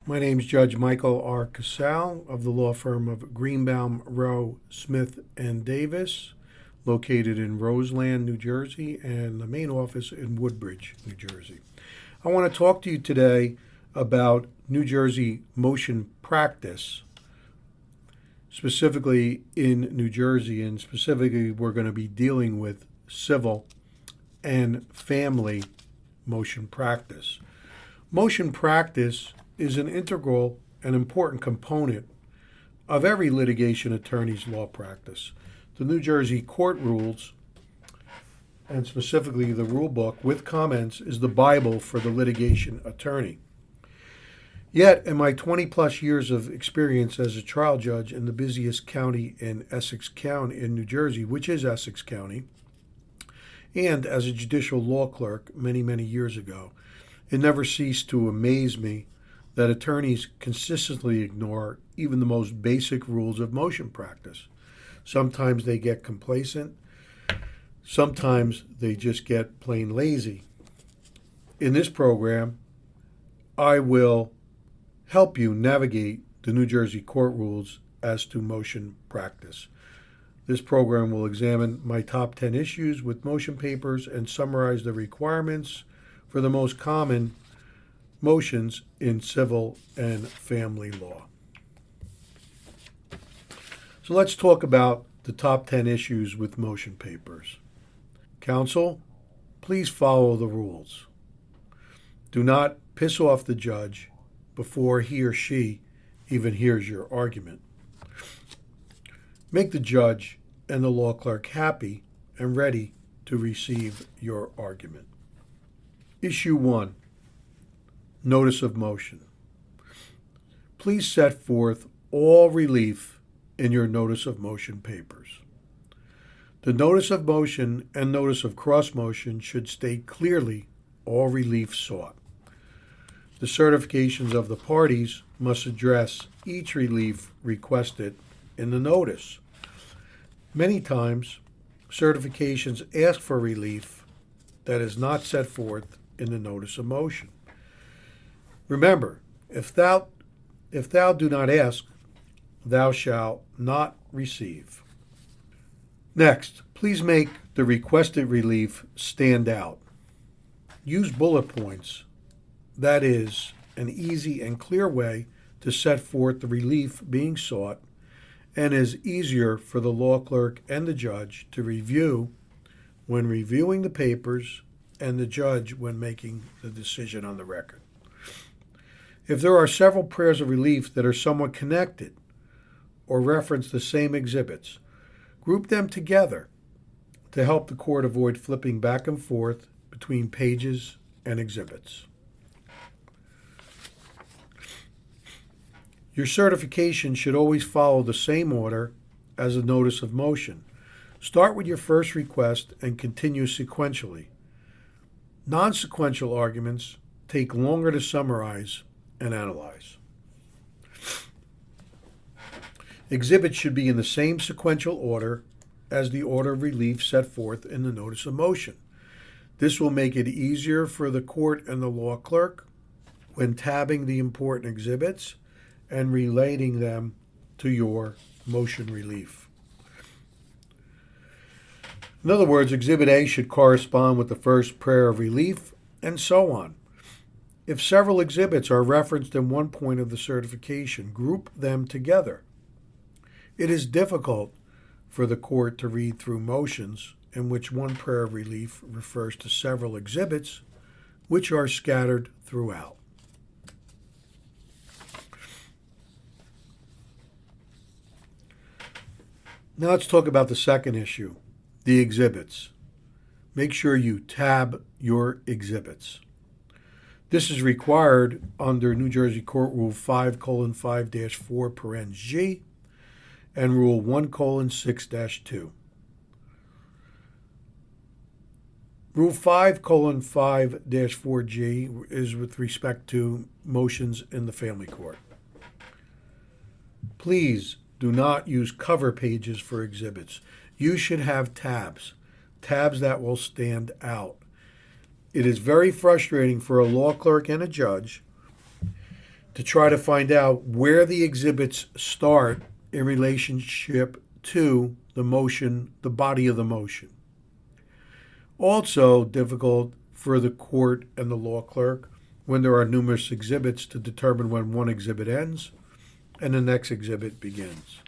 My name is Judge Michael R. Casal of the law firm of Greenbaum, Rowe, Smith, and Davis, located in Roseland, New Jersey, and the main office in Woodbridge, New Jersey. I want to talk to you today about New Jersey motion practice, specifically in New Jersey, and specifically we're going to be dealing with civil and family motion practice. Motion practice is an integral and important component of every litigation attorney's law practice. The New Jersey court rules, and specifically the rule book with comments, is the Bible for the litigation attorney. Yet, in my 20 plus years of experience as a trial judge in the busiest county in Essex County in New Jersey, which is Essex County, and as a judicial law clerk many years ago, it never ceased to amaze me that attorneys consistently ignore even the most basic rules of motion practice. Sometimes they get complacent. Sometimes they just get plain lazy. In this program, I will help you navigate the New Jersey court rules as to motion practice. This program will examine my top 10 issues with motion papers and summarize the requirements for the most common motions in civil and family law. So let's talk about the top 10 issues with motion papers. Counsel, please follow the rules. Do not piss off the judge before he or she even hears your argument. Make the judge and the law clerk happy and ready to receive your argument. Issue 1. Notice of motion. Please set forth all relief in your notice of motion papers. The notice of motion and notice of cross motion should state clearly all relief sought. The certifications of the parties must address each relief requested in the notice. Many times, certifications ask for relief that is not set forth in the notice of motion. Remember, if thou do not ask, thou shalt not receive. Next, please make the requested relief stand out. Use bullet points. That is an easy and clear way to set forth the relief being sought and is easier for the law clerk and the judge to review when reviewing the papers and the judge when making the decision on the record. If there are several prayers of relief that are somewhat connected or reference the same exhibits, group them together to help the court avoid flipping back and forth between pages and exhibits. Your certification should always follow the same order as a notice of motion. Start with your first request and continue sequentially. Non-sequential arguments take longer to summarize and analyze. Exhibits should be in the same sequential order as the order of relief set forth in the notice of motion. This will make it easier for the court and the law clerk when tabbing the important exhibits and relating them to your motion relief. In other words, Exhibit A should correspond with the first prayer of relief, and so on. If several exhibits are referenced in one point of the certification, group them together. It is difficult for the court to read through motions in which one prayer of relief refers to several exhibits which are scattered throughout. Now let's talk about the second issue, the exhibits. Make sure you tab your exhibits. This is required under New Jersey Court Rule 5:5-4 and Rule 1:6-2. Rule 5:5-4G is with respect to motions in the family court. Please do not use cover pages for exhibits. You should have tabs that will stand out. It is very frustrating for a law clerk and a judge to try to find out where the exhibits start in relationship to the motion, the body of the motion. Also difficult for the court and the law clerk when there are numerous exhibits to determine when one exhibit ends and the next exhibit begins.